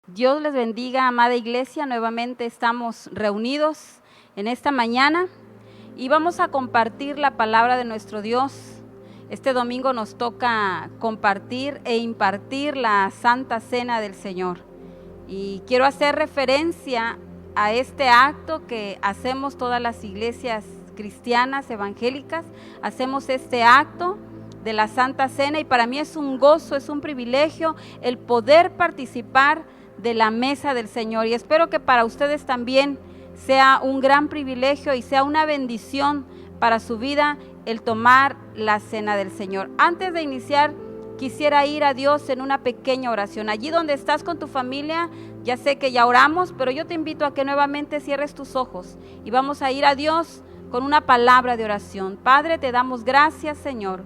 Dios les bendiga, amada iglesia. Nuevamente estamos reunidos en esta mañana y vamos a compartir la palabra de nuestro Dios. Este domingo nos toca compartir e impartir la Santa Cena del Señor. Y quiero hacer referencia a este acto que hacemos todas las iglesias cristianas, evangélicas. Hacemos este acto de la Santa Cena y para mí es un gozo, es un privilegio el poder participar de la mesa del Señor, y espero que para ustedes también sea un gran privilegio y sea una bendición para su vida el tomar la cena del Señor. Antes de iniciar, quisiera ir a Dios en una pequeña oración. Allí donde estás con tu familia, ya sé que ya oramos, pero yo te invito a que nuevamente cierres tus ojos y vamos a ir a Dios con una palabra de oración. Padre, te damos gracias, Señor.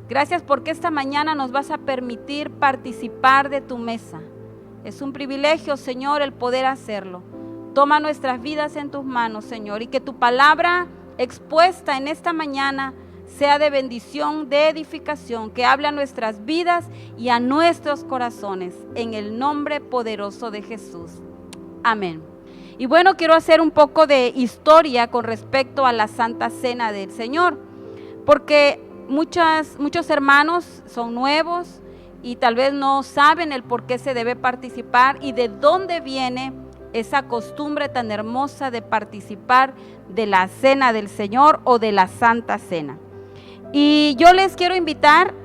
Gracias porque esta mañana nos vas a permitir participar de tu mesa. Es un privilegio, Señor, el poder hacerlo. Toma nuestras vidas en tus manos, Señor, y que tu palabra expuesta en esta mañana sea de bendición, de edificación, que hable a nuestras vidas y a nuestros corazones, en el nombre poderoso de Jesús. Amén. Y bueno, quiero hacer un poco de historia con respecto a la Santa Cena del Señor, porque muchos hermanos son nuevos y tal vez no saben el por qué se debe participar y de dónde viene esa costumbre tan hermosa de participar de la Cena del Señor o de la Santa Cena. Y yo les quiero invitar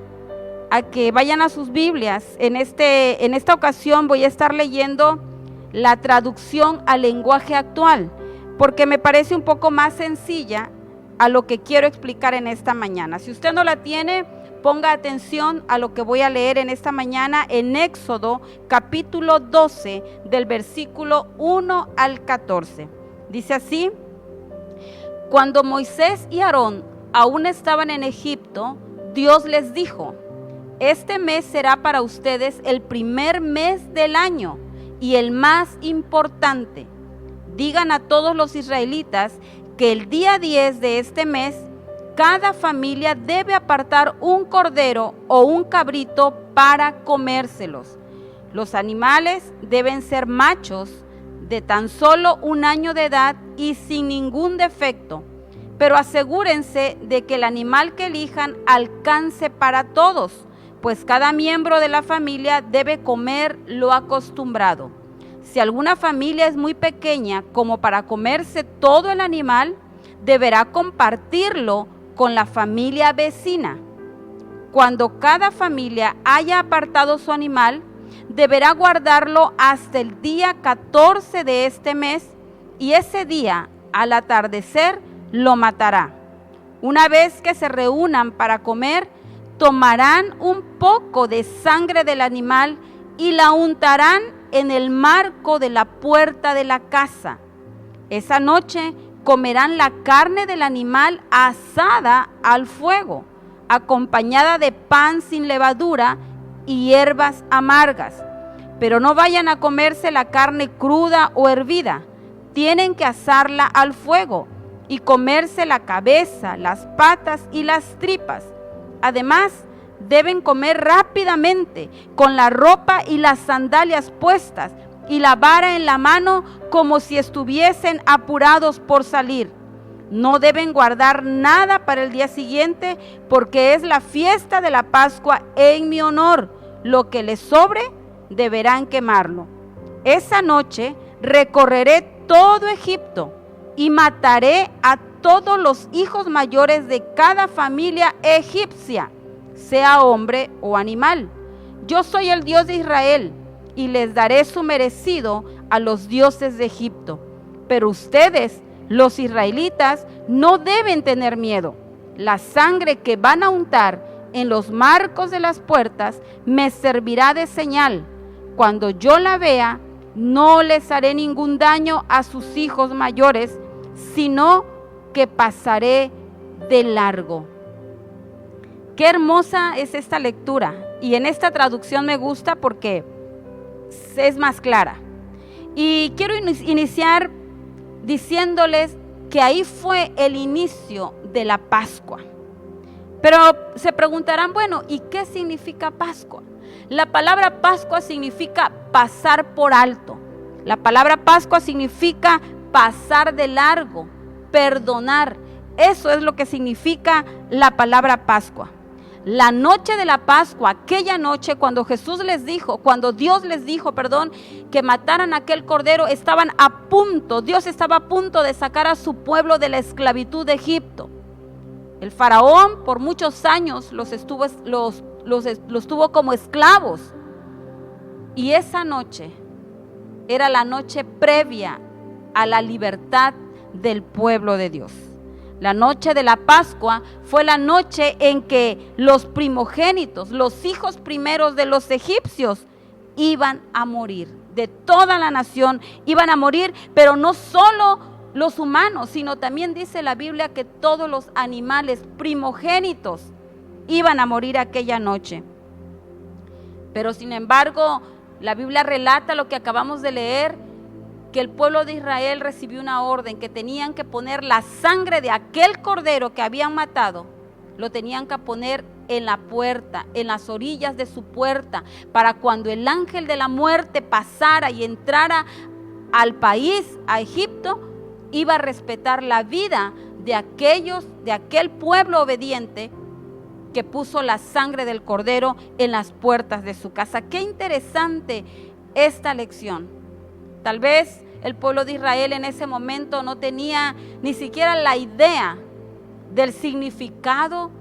a que vayan a sus Biblias. En esta ocasión voy a estar leyendo la traducción al lenguaje actual, porque me parece un poco más sencilla a lo que quiero explicar en esta mañana. Si usted no la tiene, ponga atención a lo que voy a leer en esta mañana en Éxodo capítulo 12 del versículo 1 al 14. Dice así: Cuando Moisés y Aarón aún estaban en Egipto, Dios les dijo: Este mes será para ustedes el primer mes del año y el más importante. Digan a todos los israelitas que el día 10 de este mes cada familia debe apartar un cordero o un cabrito para comérselos. Los animales deben ser machos de tan solo 1 año de edad y sin ningún defecto, pero asegúrense de que el animal que elijan alcance para todos, pues cada miembro de la familia debe comer lo acostumbrado. Si alguna familia es muy pequeña como para comerse todo el animal, deberá compartirlo con la familia vecina. Cuando cada familia haya apartado su animal, deberá guardarlo hasta el día 14 de este mes y ese día, al atardecer, lo matará. Una vez que se reúnan para comer, tomarán un poco de sangre del animal y la untarán en el marco de la puerta de la casa. Esa noche comerán la carne del animal asada al fuego, acompañada de pan sin levadura y hierbas amargas. Pero no vayan a comerse la carne cruda o hervida. Tienen que asarla al fuego y comerse la cabeza, las patas y las tripas. Además, deben comer rápidamente, con la ropa y las sandalias puestas y la vara en la mano, como si estuviesen apurados por salir. No deben guardar nada para el día siguiente, porque es la fiesta de la Pascua en mi honor. Lo que les sobre, deberán quemarlo. Esa noche recorreré todo Egipto y mataré a todos los hijos mayores de cada familia egipcia, sea hombre o animal. Yo soy el Dios de Israel y les daré su merecido a los dioses de Egipto. Pero ustedes, los israelitas, no deben tener miedo. La sangre que van a untar en los marcos de las puertas me servirá de señal. Cuando yo la vea, no les haré ningún daño a sus hijos mayores, sino que pasaré de largo. Qué hermosa es esta lectura, y en esta traducción me gusta porque es más clara. Y quiero iniciar diciéndoles que ahí fue el inicio de la Pascua. Pero se preguntarán, bueno, ¿y qué significa Pascua? La palabra Pascua significa pasar por alto. La palabra Pascua significa pasar de largo, perdonar. Eso es lo que significa la palabra Pascua. La noche de la Pascua, aquella noche cuando Dios les dijo, que mataran a aquel cordero, Dios estaba a punto de sacar a su pueblo de la esclavitud de Egipto. El faraón por muchos años los tuvo como esclavos. Y esa noche era la noche previa a la libertad del pueblo de Dios. La noche de la Pascua fue la noche en que los primogénitos, los hijos primeros de los egipcios, iban a morir. De toda la nación iban a morir, pero no solo los humanos, sino también dice la Biblia que todos los animales primogénitos iban a morir aquella noche. Pero sin embargo, la Biblia relata lo que acabamos de leer, que el pueblo de Israel recibió una orden que tenían que poner la sangre de aquel cordero que habían matado, lo tenían que poner en la puerta, en las orillas de su puerta, para cuando el ángel de la muerte pasara y entrara al país, a Egipto, iba a respetar la vida de aquel pueblo obediente que puso la sangre del cordero en las puertas de su casa. Qué interesante esta lección. Tal vez el pueblo de Israel en ese momento no tenía ni siquiera la idea del significado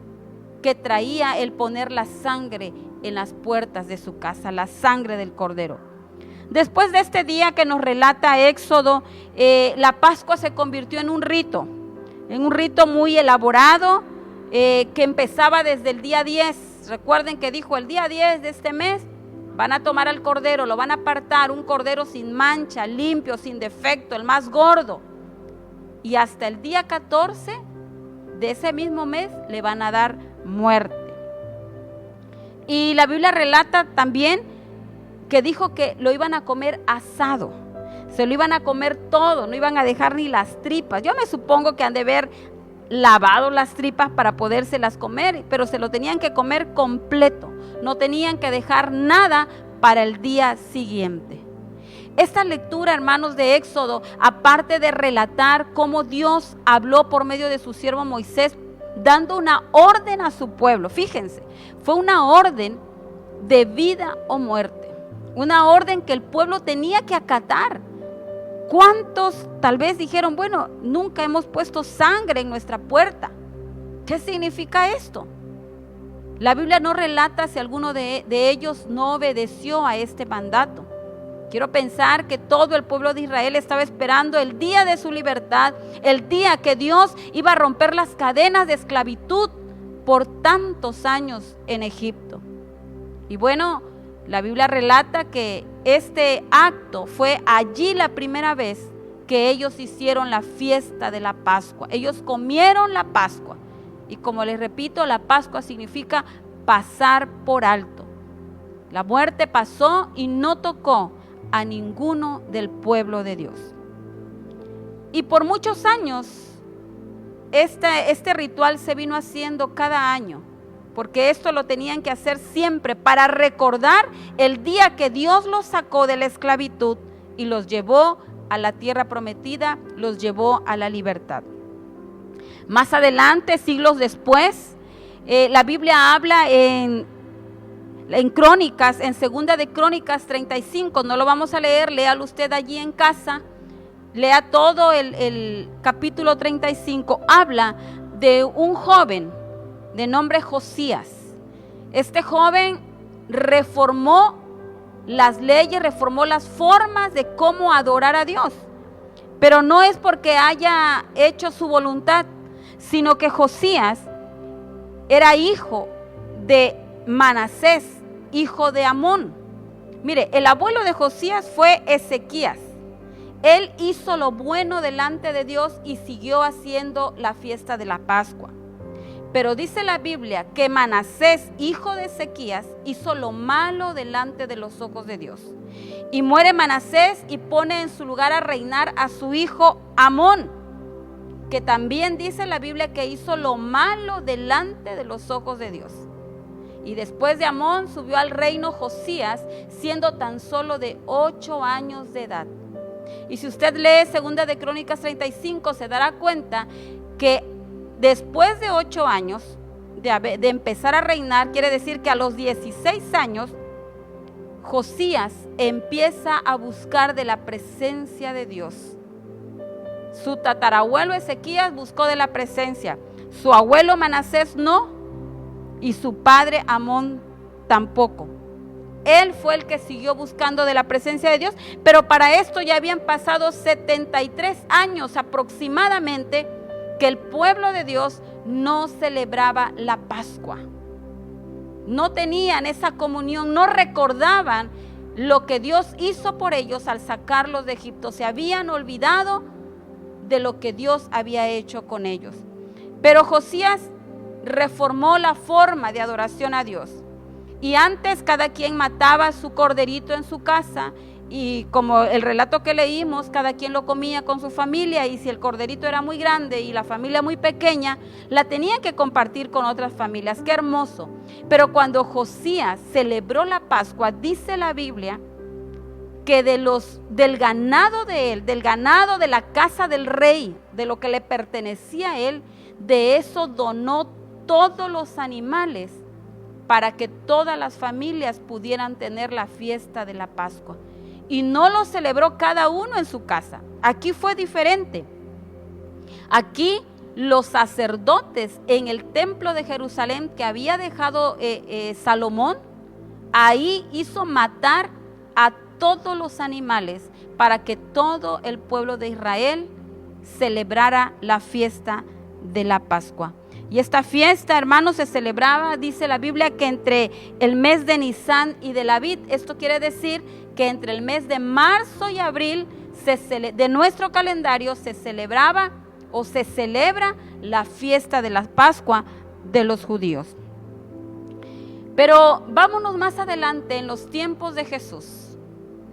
que traía el poner la sangre en las puertas de su casa, la sangre del cordero. Después de este día que nos relata Éxodo, la Pascua se convirtió en un rito muy elaborado, que empezaba desde el día 10. Recuerden que dijo el día 10 de este mes, van a tomar al cordero, lo van a apartar, un cordero sin mancha, limpio, sin defecto, el más gordo. Y hasta el día 14 de ese mismo mes le van a dar muerte. Y la Biblia relata también que dijo que lo iban a comer asado, se lo iban a comer todo, no iban a dejar ni las tripas. Yo me supongo que han de haber lavado las tripas para podérselas comer, pero se lo tenían que comer completo. No tenían que dejar nada para el día siguiente. Esta lectura, hermanos, de Éxodo, aparte de relatar cómo Dios habló por medio de su siervo Moisés, dando una orden a su pueblo. Fíjense, fue una orden de vida o muerte. Una orden que el pueblo tenía que acatar. ¿Cuántos tal vez dijeron, bueno, nunca hemos puesto sangre en nuestra puerta? ¿Qué significa esto? La Biblia no relata si alguno de ellos no obedeció a este mandato. Quiero pensar que todo el pueblo de Israel estaba esperando el día de su libertad, el día que Dios iba a romper las cadenas de esclavitud por tantos años en Egipto. Y bueno, la Biblia relata que este acto fue allí la primera vez que ellos hicieron la fiesta de la Pascua. Ellos comieron la Pascua. Y como les repito, la Pascua significa pasar por alto. La muerte pasó y no tocó a ninguno del pueblo de Dios. Y por muchos años, este ritual se vino haciendo cada año, porque esto lo tenían que hacer siempre para recordar el día que Dios los sacó de la esclavitud y los llevó a la tierra prometida, los llevó a la libertad. Más adelante, siglos después, la Biblia habla en Crónicas, en Segunda de Crónicas 35, no lo vamos a leer, léalo usted allí en casa, lea todo el capítulo 35, habla de un joven de nombre Josías. Este joven reformó las leyes, reformó las formas de cómo adorar a Dios, pero no es porque haya hecho su voluntad, sino que Josías era hijo de Manasés, hijo de Amón. Mire, el abuelo de Josías fue Ezequías. Él hizo lo bueno delante de Dios y siguió haciendo la fiesta de la Pascua. Pero dice la Biblia que Manasés, hijo de Ezequías, hizo lo malo delante de los ojos de Dios. Y muere Manasés y pone en su lugar a reinar a su hijo Amón, que también dice la Biblia que hizo lo malo delante de los ojos de Dios. Y después de Amón subió al reino Josías, siendo tan solo de 8 años de edad. Y si usted lee 2 de Crónicas 35, se dará cuenta que después de 8 años de empezar a reinar, quiere decir que a los 16 años, Josías empieza a buscar de la presencia de Dios. Su tatarabuelo Ezequías buscó de la presencia, su abuelo Manasés no, y su padre Amón tampoco. Él fue el que siguió buscando de la presencia de Dios, pero para esto ya habían pasado 73 años aproximadamente que el pueblo de Dios no celebraba la Pascua. No tenían esa comunión, no recordaban lo que Dios hizo por ellos al sacarlos de Egipto. Se habían olvidado de lo que Dios había hecho con ellos. Pero Josías reformó la forma de adoración a Dios. Y antes cada quien mataba su corderito en su casa, y como el relato que leímos, cada quien lo comía con su familia, y si el corderito era muy grande y la familia muy pequeña, la tenían que compartir con otras familias. ¡Qué hermoso! Pero cuando Josías celebró la Pascua, dice la Biblia que del ganado de él, del ganado de la casa del rey, de lo que le pertenecía a él, de eso donó todos los animales para que todas las familias pudieran tener la fiesta de la Pascua. Y no lo celebró cada uno en su casa. Aquí fue diferente. Aquí los sacerdotes en el templo de Jerusalén que había dejado Salomón, ahí hizo matar a todos los animales para que todo el pueblo de Israel celebrara la fiesta de la Pascua. Y esta fiesta, hermanos, se celebraba, dice la Biblia, que entre el mes de Nisán y de Abib. Esto quiere decir que entre el mes de marzo y abril de nuestro calendario se celebraba o se celebra la fiesta de la Pascua de los judíos. Pero vámonos más adelante en los tiempos de Jesús.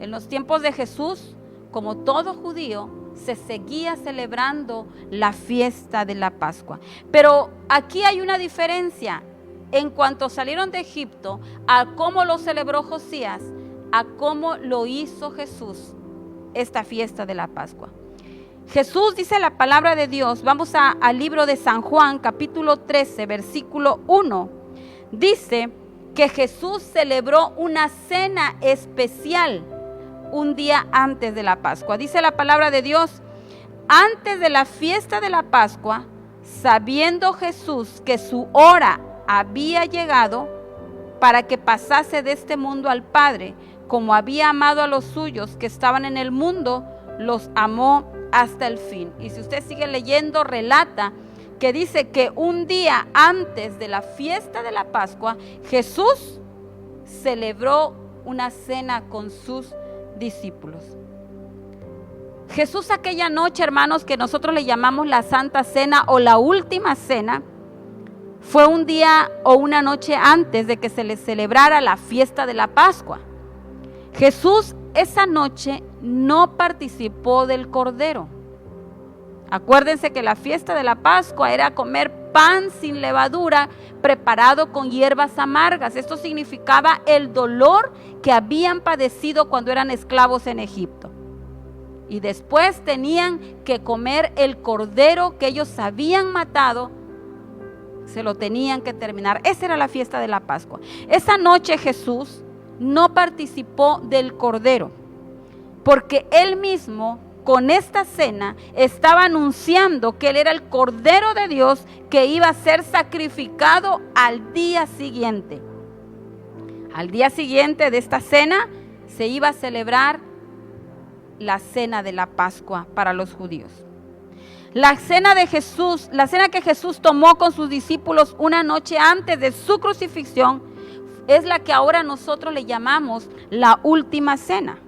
En los tiempos de Jesús, como todo judío, se seguía celebrando la fiesta de la Pascua. Pero aquí hay una diferencia en cuanto salieron de Egipto, a cómo lo celebró Josías, a cómo lo hizo Jesús, esta fiesta de la Pascua. Jesús, dice la palabra de Dios, vamos al libro de San Juan, capítulo 13, versículo 1, dice que Jesús celebró una cena especial un día antes de la Pascua. Dice la palabra de Dios: antes de la fiesta de la Pascua, sabiendo Jesús que su hora había llegado para que pasase de este mundo al Padre, como había amado a los suyos que estaban en el mundo, los amó hasta el fin. Y si usted sigue leyendo, relata que dice que un día antes de la fiesta de la Pascua, Jesús celebró una cena con sus discípulos. Jesús aquella noche, hermanos, que nosotros le llamamos la Santa Cena o la Última Cena, fue un día o una noche antes de que se le celebrara la fiesta de la Pascua. Jesús esa noche no participó del Cordero. Acuérdense que la fiesta de la Pascua era comer pan sin levadura preparado con hierbas amargas. Esto significaba el dolor que habían padecido cuando eran esclavos en Egipto. Y después tenían que comer el cordero que ellos habían matado, se lo tenían que terminar. Esa era la fiesta de la Pascua. Esa noche Jesús no participó del cordero, porque él mismo con esta cena estaba anunciando que él era el Cordero de Dios que iba a ser sacrificado al día siguiente. Al día siguiente de esta cena se iba a celebrar la cena de la Pascua para los judíos. La cena de Jesús, la cena que Jesús tomó con sus discípulos una noche antes de su crucifixión, es la que ahora nosotros le llamamos la Última Cena.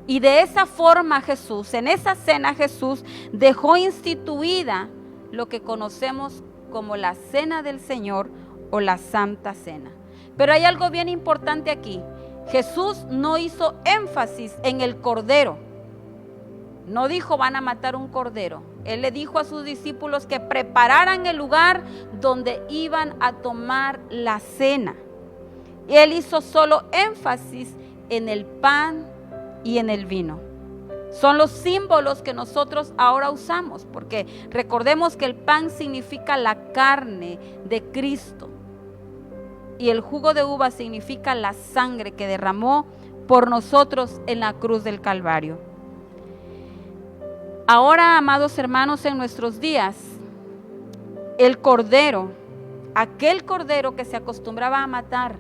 Y de esa forma Jesús, en esa cena Jesús dejó instituida lo que conocemos como la Cena del Señor o la Santa Cena. Pero hay algo bien importante aquí. Jesús no hizo énfasis en el cordero. No dijo van a matar un cordero. Él le dijo a sus discípulos que prepararan el lugar donde iban a tomar la cena. Él hizo solo énfasis en el pan y en el vino. Son los símbolos que nosotros ahora usamos, porque recordemos que el pan significa la carne de Cristo y el jugo de uva significa la sangre que derramó por nosotros en la cruz del Calvario. Ahora, amados hermanos, en nuestros días, el cordero, aquel cordero que se acostumbraba a matar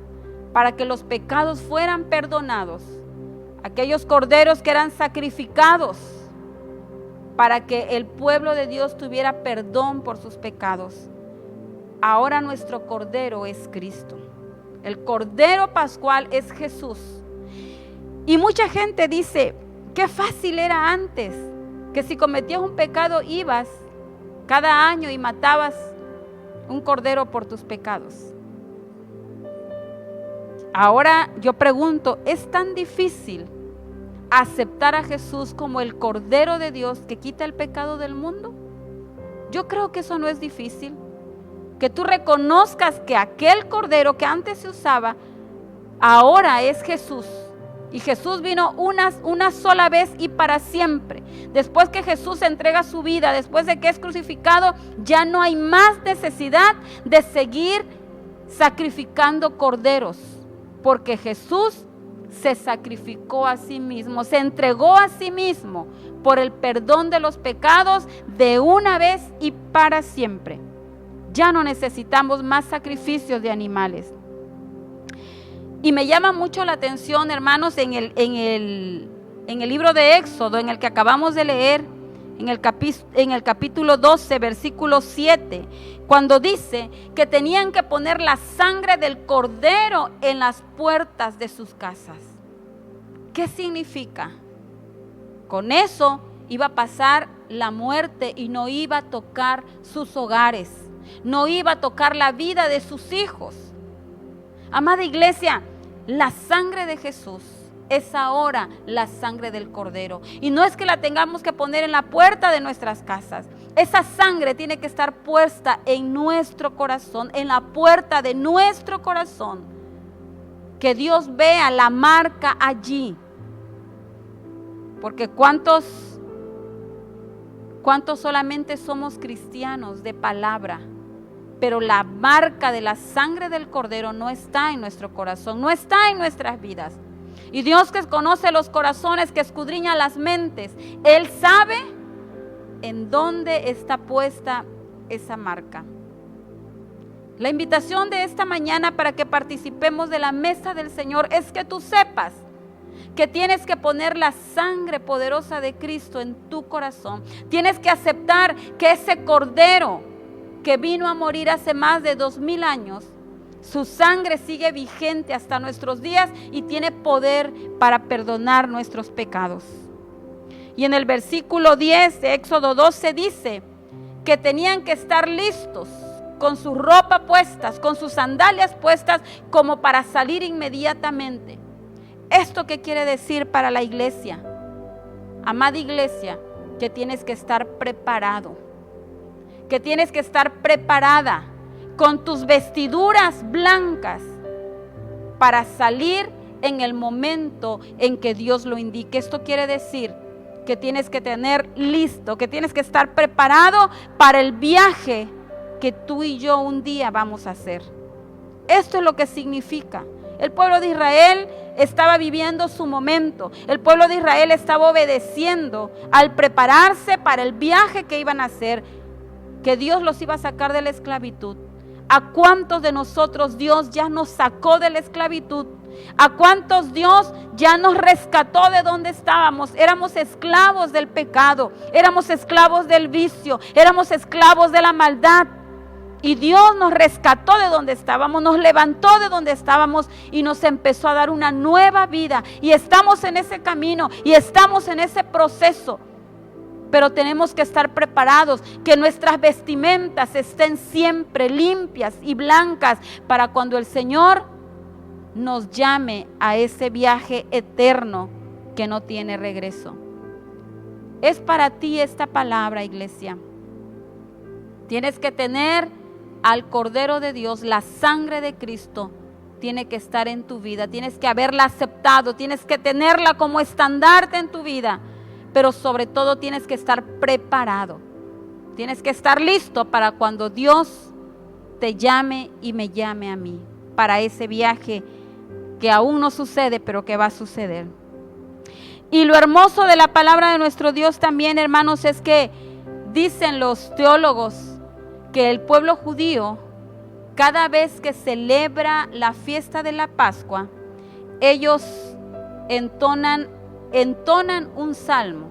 para que los pecados fueran perdonados, aquellos corderos que eran sacrificados para que el pueblo de Dios tuviera perdón por sus pecados, ahora nuestro cordero es Cristo. El cordero pascual es Jesús. Y mucha gente dice, qué fácil era antes, que si cometías un pecado ibas cada año y matabas un cordero por tus pecados. Ahora yo pregunto, ¿es tan difícil aceptar a Jesús como el Cordero de Dios que quita el pecado del mundo? Yo creo que eso no es difícil. Que tú reconozcas que aquel cordero que antes se usaba, ahora es Jesús. Y Jesús vino una sola vez y para siempre. Después que Jesús entrega su vida, después de que es crucificado, ya no hay más necesidad de seguir sacrificando corderos, porque Jesús se sacrificó a sí mismo, se entregó a sí mismo por el perdón de los pecados de una vez y para siempre. Ya no necesitamos más sacrificios de animales. Y me llama mucho la atención, hermanos, en el libro de Éxodo, en el que acabamos de leer, en el capítulo 12, versículo 7, cuando dice que tenían que poner la sangre del cordero en las puertas de sus casas. ¿Qué significa? Con eso iba a pasar la muerte y no iba a tocar sus hogares, no iba a tocar la vida de sus hijos. Amada iglesia, la sangre de Jesús es ahora la sangre del Cordero. Y no es que la tengamos que poner en la puerta de nuestras casas. Esa sangre tiene que estar puesta en nuestro corazón, en la puerta de nuestro corazón. Que Dios vea la marca allí. Porque ¿cuántos solamente somos cristianos de palabra? Pero la marca de la sangre del Cordero no está en nuestro corazón, no está en nuestras vidas. Y Dios, que conoce los corazones, que escudriña las mentes, Él sabe en dónde está puesta esa marca. La invitación de esta mañana para que participemos de la mesa del Señor es que tú sepas que tienes que poner la sangre poderosa de Cristo en tu corazón. Tienes que aceptar que ese Cordero que vino a morir hace más de 2000 años, su sangre sigue vigente hasta nuestros días y tiene poder para perdonar nuestros pecados. Y en el versículo 10 de Éxodo 12 dice que tenían que estar listos con su ropa puestas, con sus sandalias puestas, como para salir inmediatamente. ¿Esto qué quiere decir para la iglesia? Amada iglesia, que tienes que estar preparado, que tienes que estar preparada con tus vestiduras blancas para salir en el momento en que Dios lo indique. Esto quiere decir que tienes que tener listo, que tienes que estar preparado para el viaje que tú y yo un día vamos a hacer. Esto es lo que significa. El pueblo de Israel estaba viviendo su momento. El pueblo de Israel estaba obedeciendo al prepararse para el viaje que iban a hacer, que Dios los iba a sacar de la esclavitud. ¿A cuántos de nosotros Dios ya nos sacó de la esclavitud? ¿A cuántos Dios ya nos rescató de donde estábamos? Éramos esclavos del pecado, éramos esclavos del vicio, éramos esclavos de la maldad. Y Dios nos rescató de donde estábamos, nos levantó de donde estábamos y nos empezó a dar una nueva vida. Y estamos en ese camino y estamos en ese proceso. Pero tenemos que estar preparados, que nuestras vestimentas estén siempre limpias y blancas para cuando el Señor nos llame a ese viaje eterno que no tiene regreso. Es para ti esta palabra, iglesia. Tienes que tener al Cordero de Dios, la sangre de Cristo, tiene que estar en tu vida, tienes que haberla aceptado, tienes que tenerla como estandarte en tu vida, pero sobre todo tienes que estar preparado, tienes que estar listo para cuando Dios te llame y me llame a mí, para ese viaje que aún no sucede, pero que va a suceder. Y lo hermoso de la palabra de nuestro Dios también, hermanos, es que dicen los teólogos que el pueblo judío, cada vez que celebra la fiesta de la Pascua, ellos entonan un salmo.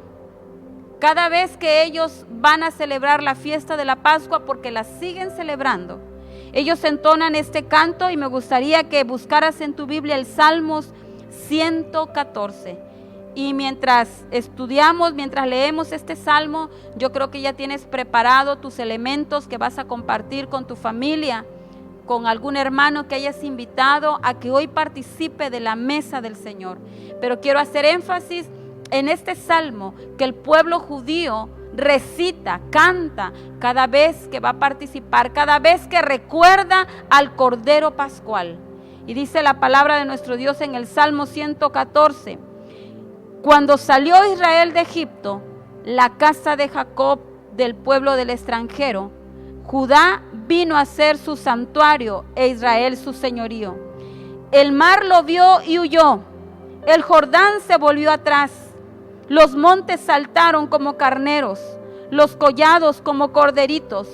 Cada vez que ellos van a celebrar la fiesta de la Pascua, porque la siguen celebrando, ellos entonan este canto, y me gustaría que buscaras en tu Biblia el Salmos 114. Y mientras estudiamos, mientras leemos este salmo, yo creo que ya tienes preparado tus elementos que vas a compartir con tu familia, con algún hermano que hayas invitado a que hoy participe de la mesa del Señor. Pero quiero hacer énfasis en este salmo que el pueblo judío recita, canta cada vez que va a participar, cada vez que recuerda al Cordero Pascual. Y dice la palabra de nuestro Dios en el Salmo 114: cuando salió Israel de Egipto, la casa de Jacob del pueblo del extranjero, Judá vino a ser su santuario e Israel su señorío. El mar lo vio y huyó, el Jordán se volvió atrás, los montes saltaron como carneros, los collados como corderitos.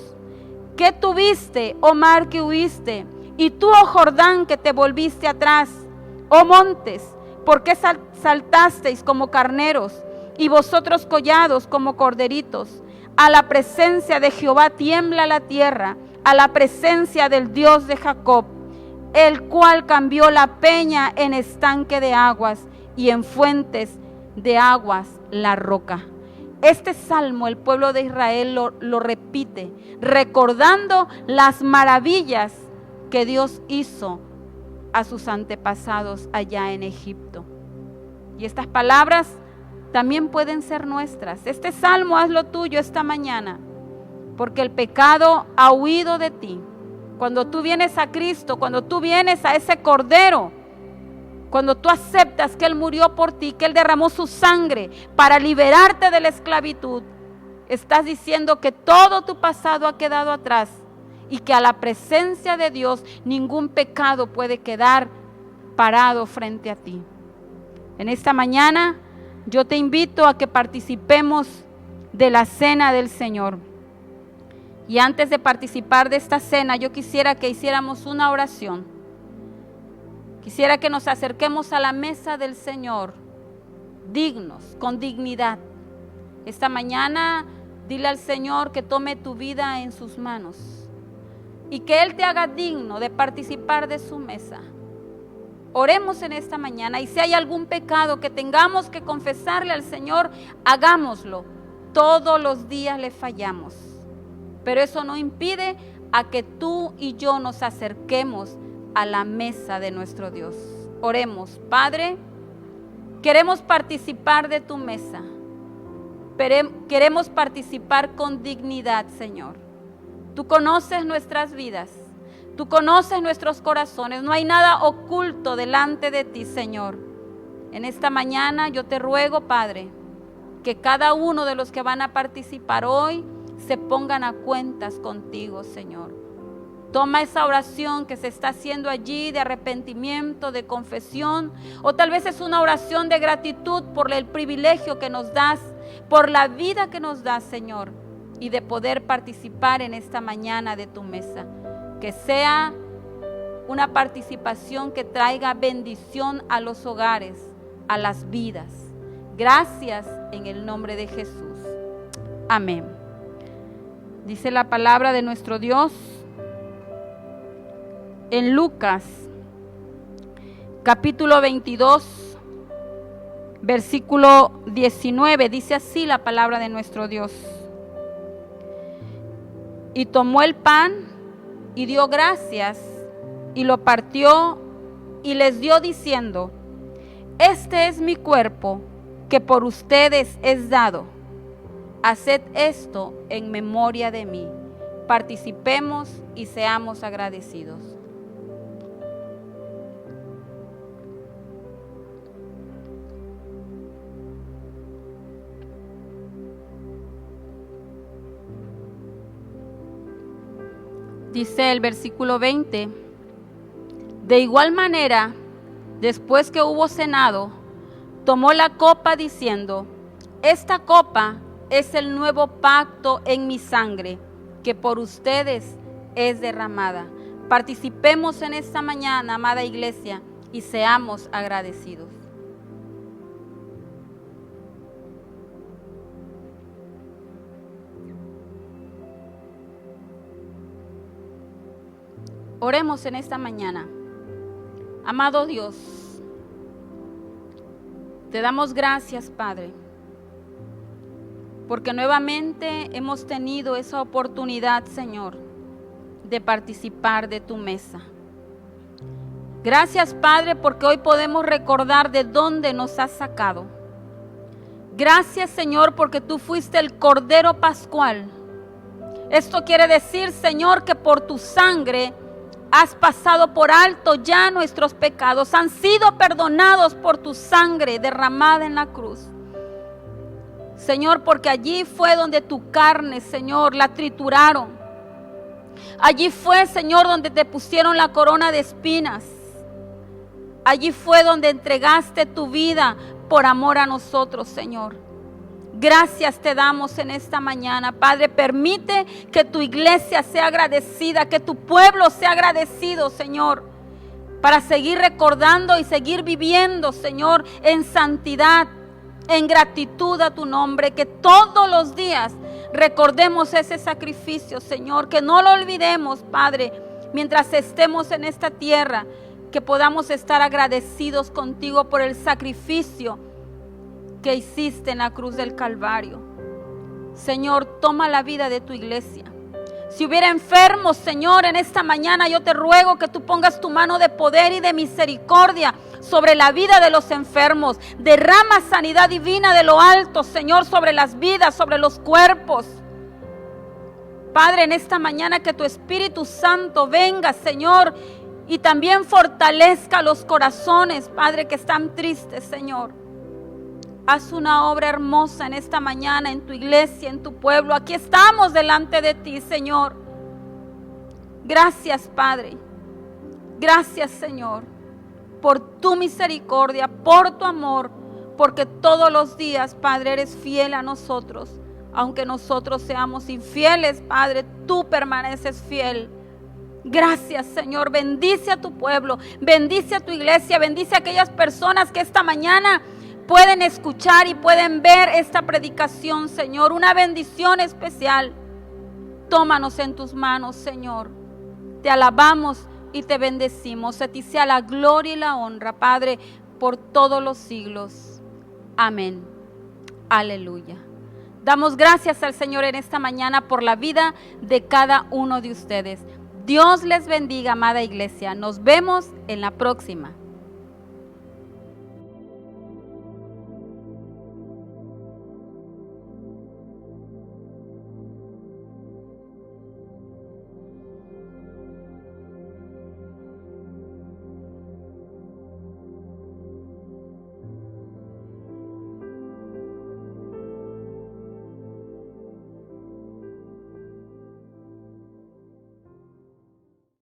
¿Qué tuviste, oh mar, que huiste? Y tú, oh Jordán, que te volviste atrás. Oh montes, ¿por qué saltasteis como carneros? Y vosotros collados como corderitos. A la presencia de Jehová tiembla la tierra, a la presencia del Dios de Jacob, el cual cambió la peña en estanque de aguas y en fuentes de aguas la roca. Este salmo el pueblo de Israel lo repite, recordando las maravillas que Dios hizo a sus antepasados allá en Egipto. Y estas palabras también pueden ser nuestras. Este salmo hazlo tuyo esta mañana, porque el pecado ha huido de ti. Cuando tú vienes a Cristo, cuando tú vienes a ese Cordero, cuando tú aceptas que Él murió por ti, que Él derramó su sangre para liberarte de la esclavitud, estás diciendo que todo tu pasado ha quedado atrás y que a la presencia de Dios ningún pecado puede quedar parado frente a ti. En esta mañana yo te invito a que participemos de la cena del Señor. Y antes de participar de esta cena, yo quisiera que hiciéramos una oración. Quisiera que nos acerquemos a la mesa del Señor, dignos, con dignidad. Esta mañana, dile al Señor que tome tu vida en sus manos y que Él te haga digno de participar de su mesa. Oremos en esta mañana, y si hay algún pecado que tengamos que confesarle al Señor, hagámoslo. Todos los días le fallamos, pero eso no impide a que tú y yo nos acerquemos a la mesa de nuestro Dios. Oremos. Padre, queremos participar de tu mesa, queremos participar con dignidad, Señor. Tú conoces nuestras vidas, tú conoces nuestros corazones, no hay nada oculto delante de ti, Señor. En esta mañana yo te ruego, Padre, que cada uno de los que van a participar hoy se pongan a cuentas contigo, Señor. Toma esa oración que se está haciendo allí de arrepentimiento, de confesión, o tal vez es una oración de gratitud por el privilegio que nos das, por la vida que nos das, Señor, y de poder participar en esta mañana de tu mesa. Que sea una participación que traiga bendición a los hogares, a las vidas. Gracias en el nombre de Jesús. Amén. Dice la palabra de nuestro Dios en Lucas, capítulo 22, versículo 19. Dice así la palabra de nuestro Dios. Y tomó el pan y dio gracias y lo partió y les dio diciendo: este es mi cuerpo que por ustedes es dado. Haced esto en memoria de mí. Participemos y seamos agradecidos. Dice el versículo 20: de igual manera, después que hubo cenado, tomó la copa diciendo: esta copa es el nuevo pacto en mi sangre, que por ustedes es derramada. Participemos en esta mañana, amada iglesia, y seamos agradecidos. Oremos en esta mañana. Amado Dios, te damos gracias, Padre, porque nuevamente hemos tenido esa oportunidad, Señor, de participar de tu mesa. Gracias, Padre, porque hoy podemos recordar de dónde nos has sacado. Gracias, Señor, porque tú fuiste el Cordero Pascual. Esto quiere decir, Señor, que por tu sangre has pasado por alto ya nuestros pecados, han sido perdonados por tu sangre derramada en la cruz. Señor, porque allí fue donde tu carne, Señor, la trituraron. Allí fue, Señor, donde te pusieron la corona de espinas. Allí fue donde entregaste tu vida por amor a nosotros, Señor. Gracias te damos en esta mañana, Padre. Permite que tu iglesia sea agradecida, que tu pueblo sea agradecido, Señor, para seguir recordando y seguir viviendo, Señor, en santidad, en gratitud a tu nombre. Que todos los días recordemos ese sacrificio, Señor, que no lo olvidemos, Padre, mientras estemos en esta tierra, que podamos estar agradecidos contigo por el sacrificio que hiciste en la cruz del Calvario. Señor, toma la vida de tu iglesia. Si hubiera enfermos, Señor, en esta mañana yo te ruego que tú pongas tu mano de poder y de misericordia sobre la vida de los enfermos. Derrama sanidad divina de lo alto, Señor, sobre las vidas, sobre los cuerpos. Padre, en esta mañana que tu Espíritu Santo venga, Señor, y también fortalezca los corazones, Padre, que están tristes, Señor. Haz una obra hermosa en esta mañana en tu iglesia, en tu pueblo. Aquí estamos delante de ti, Señor. Gracias, Padre. Gracias, Señor, por tu misericordia, por tu amor, porque todos los días, Padre, eres fiel a nosotros. Aunque nosotros seamos infieles, Padre, tú permaneces fiel. Gracias, Señor. Bendice a tu pueblo, bendice a tu iglesia, bendice a aquellas personas que esta mañana pueden escuchar y pueden ver esta predicación, Señor. Una bendición especial. Tómanos en tus manos, Señor. Te alabamos y te bendecimos. A ti sea la gloria y la honra, Padre, por todos los siglos. Amén. Aleluya. Damos gracias al Señor en esta mañana por la vida de cada uno de ustedes. Dios les bendiga, amada iglesia. Nos vemos en la próxima.